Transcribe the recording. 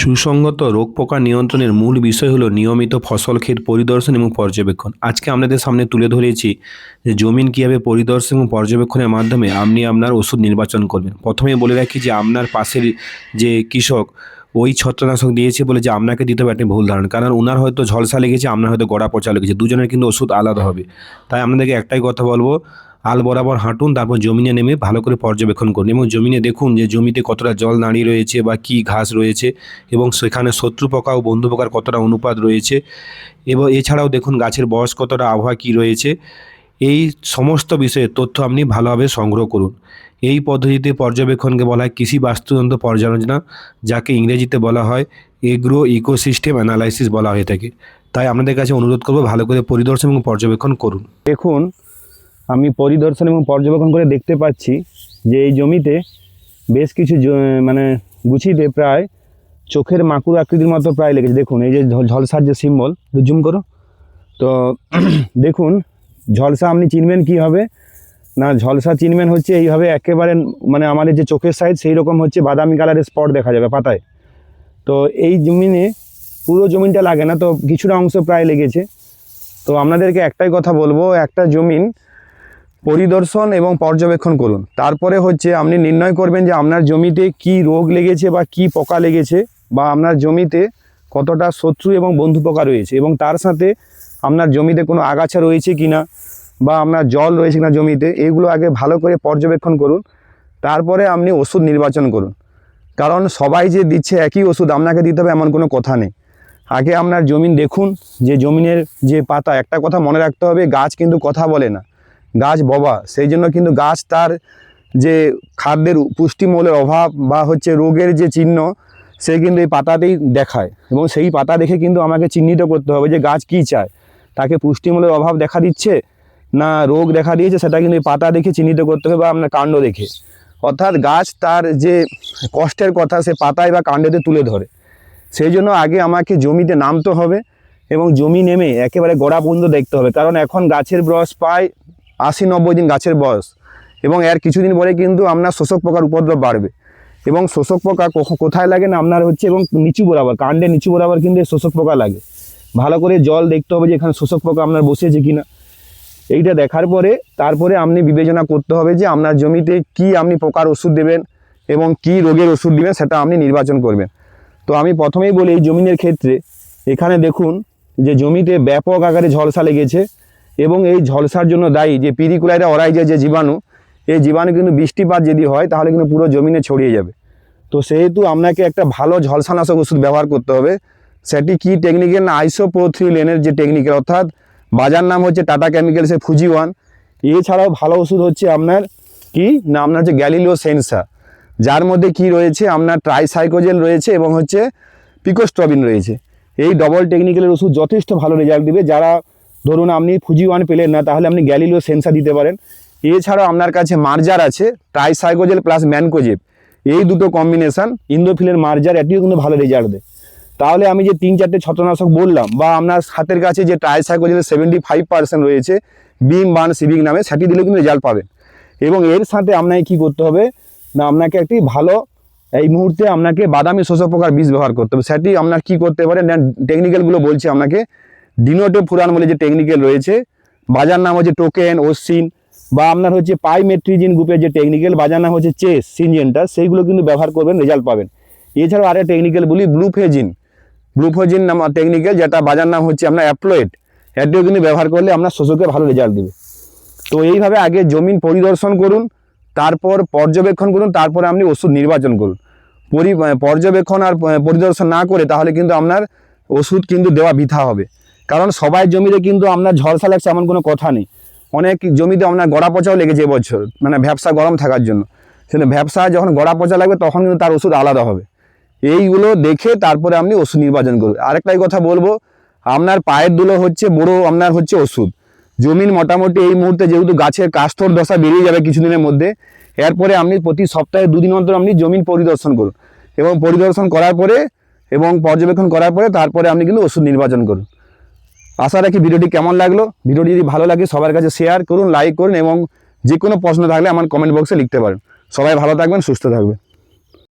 সুসংগত রোগ পোকা নিয়ন্ত্রণের মূল বিষয় হলো নিয়মিত ফসল ক্ষেত পরিদর্শন এবং পর্যবেক্ষণ। আজকে আপনাদের সামনে তুলে ধরেছি যে জমিন কীভাবে পরিদর্শন এবং পর্যবেক্ষণের মাধ্যমে আপনি আপনার ওষুধ নির্বাচন করবেন। প্রথমেই বলে রাখি যে আপনার পাশের যে কৃষক ওই ছত্রনাশক দিয়েছে বলে যে আপনাকে দিতে হবে একটা ভুল ধারণা, কারণ ওনার হয়তো ঝলসা লেগেছে, আপনার হয়তো গড়া পচা লেগেছে, দুজনের কিন্তু ওষুধ আলাদা হবে। তাই আপনাদেরকে একটাই কথা বলবো, আল বরাবর হাঁটুন, তারপর জমিনে নেমে ভালো করে পর্যবেক্ষণ করুন এবং জমিনে দেখুন যে জমিতে কতটা জল দাঁড়িয়ে রয়েছে বা কী ঘাস রয়েছে এবং সেখানে শত্রু পোকা ও বন্ধু পোকার কতটা অনুপাত রয়েছে এবং এছাড়াও দেখুন গাছের বয়স কতটা, আবহাওয়া কী রয়েছে। এই সমস্ত বিষয়ে তথ্য আপনি ভালোভাবে সংগ্রহ করুন। এই পদ্ধতিতে পর্যবেক্ষণকে বলা হয় কৃষি বাস্তুতন্ত্র পর্যালোচনা, যাকে ইংরেজিতে বলা হয় এগ্রো ইকোসিস্টেম অ্যানালাইসিস বলা হয়ে থাকে। তাই আপনাদের কাছে অনুরোধ করব ভালো করে পরিদর্শন এবং পর্যবেক্ষণ করুন। দেখুন, আমি পরিদর্শন এবং পর্যবেক্ষণ করে দেখতে পাচ্ছি যে এই জমিতে বেশ কিছু গুছিতে প্রায় চোখের মাকুর আকৃতির মতো প্রায় লেগেছে। দেখুন এই যে ঝলসার যে সিম্বল, জুম করো তো দেখুন ঝলসা আপনি চিনবেন কি হবে না, ঝলসা চিনবেন হচ্ছে এইভাবে একেবারে আমাদের যে চোখের সাইজ সেই রকম হচ্ছে বাদামি কালারের স্পট দেখা যাবে পাতায়। তো এই জমিনে পুরো জমিনটা লাগে না, তো কিছুটা অংশ প্রায় লেগেছে। তো আপনাদেরকে একটাই কথা বলবো, একটা জমিন পরিদর্শন এবং পর্যবেক্ষণ করুন, তারপরে হচ্ছে আপনি নির্ণয় করবেন যে আপনার জমিতে কি রোগ লেগেছে বা কি পোকা লেগেছে বা আপনার জমিতে কতটা শত্রু এবং বন্ধু পোকা রয়েছে এবং তার সাথে আপনার জমিতে কোনো আগাছা রয়েছে কিনা বা আপনার জল রয়েছে কিনা জমিতে, এগুলো আগে ভালো করে পর্যবেক্ষণ করুন। তারপরে আপনি ওষুধ নির্বাচন করুন, কারণ সবাই যে দিচ্ছে একই ওষুধ আপনাকে দিতে হবে এমন কোনো কথা নেই। আগে আপনার জমিন দেখুন, যে জমিনের যে পাতা, একটা কথা মনে রাখতে হবে, গাছ কিন্তু কথা বলে না, গাছ বোবা। সেই জন্য কিন্তু গাছ তার যে খাদ্যের পুষ্টিমূলের অভাব বা হচ্ছে রোগের যে চিহ্ন, সে কিন্তু এই পাতাতেই দেখায় এবং সেই পাতা দেখে কিন্তু আমাকে চিহ্নিত করতে হবে যে গাছ কী চায়, তাকে পুষ্টিমূলের অভাব দেখা দিচ্ছে না রোগ দেখা দিয়েছে, সেটা কিন্তু এই পাতা দেখে চিহ্নিত করতে হবে বা আপনার কাণ্ড দেখে। অর্থাৎ গাছ তার যে কষ্টের কথা সে পাতায় বা কাণ্ডেতে তুলে ধরে। সেই জন্য আগে আমাকে জমিতে নামতে হবে এবং জমি নেমে একেবারে গোড়া পর্যন্ত দেখতে হবে, কারণ এখন গাছের বয়স প্রায় 80-90 দিন গাছের বয়স এবং এর কিছুদিন পরে কিন্তু আপনার শোষক পোকার উপদ্রব বাড়বে। এবং শোষক পোকা কোথায় লাগে না আপনার হচ্ছে এবং নিচু বরাবর, কাণ্ডের নিচু বরাবর কিন্তু শোষক পোকা লাগে। ভালো করে জল দেখতে হবে যে এখানে শোষক পোকা আপনার বসেছে কিনা। এইটা দেখার পরে তারপরে আপনি বিবেচনা করতে হবে যে আপনার জমিতে কি আপনি পোকার ওষুধ দেবেন এবং কি রোগের ওষুধ দেবেন, সেটা আপনি নির্বাচন করবেন। তো আমি প্রথমেই বলি, এই জমিনের ক্ষেত্রে এখানে দেখুন যে জমিতে ব্যাপক আকারে ঝলসা লেগেছে এবং এই ঝলসার জন্য দায়ী যে পিরিকুলাইরা অরাইজা যে জীবাণু, এই জীবাণু কিন্তু বৃষ্টিপাত যদি হয় তাহলে কিন্তু পুরো জমিনে ছড়িয়ে যাবে। তো সেহেতু আপনাকে একটা ভালো ঝলসানাশক ওষুধ ব্যবহার করতে হবে। সেটি কি টেকনিক্যাল না আইসোপ্রোথিলেনের যে টেকনিক্যাল, অর্থাৎ বাজার নাম হচ্ছে টাটা কেমিক্যালসের ফুজি-1। এছাড়াও ভালো ওষুধ হচ্ছে আপনার কি না, আপনার যে গ্যালিলিও সেন্সা, যার মধ্যে কি রয়েছে আপনার ট্রাইসাইক্লোজেল রয়েছে এবং হচ্ছে পিকোস্ট্রবিন রয়েছে। এই ডবল টেকনিক্যালের ওষুধ যথেষ্ট ভালো রেজাল্ট দেবে। যারা ধরুন আপনি ফুজি-1 পেলেন না, তাহলে আপনি গ্যালিলিও সেন্সা দিতে পারেন। এছাড়াও আপনার কাছে মার্জার আছে, ট্রাইসাইক্লোজেল প্লাস ম্যানকোজেব, এই দুটো কম্বিনেশান ইন্দোফিলের মার্জার, এটিও কিন্তু ভালো রেজাল্ট দেয়। তাহলে আমি যে 3-4টে ছত্রনাশক বললাম বা আপনার হাতের কাছে যে ট্রাইসাইক্লোজেলের 75% রয়েছে বিম বান সিভিক নামে, সেটি দিলে কিন্তু রেজাল্ট পাবেন। এবং এর সাথে আপনাকে কী করতে হবে না, আপনাকে একটি ভালো এই মুহূর্তে আপনাকে বাদামি শোষক পোকার বীজ ব্যবহার করতে হবে। সেটি আপনার কী করতে পারেন, টেকনিক্যালগুলো বলছি আপনাকে। ডিনোটোফুরান বলে যে টেকনিক্যাল রয়েছে, বাজার নাম হচ্ছে টোকেন ওসিন, বা আপনার হচ্ছে পাইমেট্রিজিন গ্রুপের যে টেকনিক্যাল, বাজার নাম হচ্ছে চেস সিনজেন্টা, সেইগুলো কিন্তু ব্যবহার করবেন, রেজাল্ট পাবেন। এছাড়াও আরেকটা টেকনিক্যাল বলি ব্লুফেজিন নাম টেকনিক্যাল, যেটা বাজার নাম হচ্ছে আপনার অ্যাপ্লয়েড, এটিও কিন্তু ব্যবহার করলে আপনার শোষকে ভালো রেজাল্ট দেবে। তো এইভাবে আগে জমিন পরিদর্শন করুন, তারপর পর্যবেক্ষণ করুন, তারপরে আপনি ওষুধ নির্বাচন করুন। পর্যবেক্ষণ আর পরিদর্শন না করে তাহলে কিন্তু আপনার ওষুধ কিন্তু দেওয়া বৃথা হবে, কারণ সবাই জমিতে কিন্তু আপনার ঝলসা লাগছে এমন কোনো কথা নেই। অনেক জমিতে আপনার গড়া পচাও লেগেছে এবছর, ভ্যাপসা গরম থাকার জন্য। সেটা ভ্যাপসা যখন গড়া পচা লাগবে তখন কিন্তু তার ওষুধ আলাদা হবে। এইগুলো দেখে তারপরে আপনি ওষুধ নির্বাচন করুন। আরেকটাই কথা বলবো, আপনার পায়ের ধুলো হচ্ছে বড় আপনার হচ্ছে ওষুধ। জমিন মোটামুটি এই মুহূর্তে যেহেতু গাছের কাস্তর দশা বেরিয়ে যাবে কিছুদিনের মধ্যে, এরপরে আপনি প্রতি সপ্তাহে 2 দিন অন্তর আপনি জমিন পরিদর্শন করুন এবং পরিদর্শন করার পরে এবং পর্যবেক্ষণ করার পরে তারপরে আপনি কিন্তু ওষুধ নির্বাচন করুন। আশা রাখি ভিডিওটি কেমন লাগলো। ভিডিওটি যদি ভালো লাগে সবার কাছে শেয়ার করুন, লাইক করুন এবং যে কোনো প্রশ্ন থাকলে আমার কমেন্ট বক্সে লিখতে পারেন। সবাই ভালো থাকবেন, সুস্থ থাকবেন।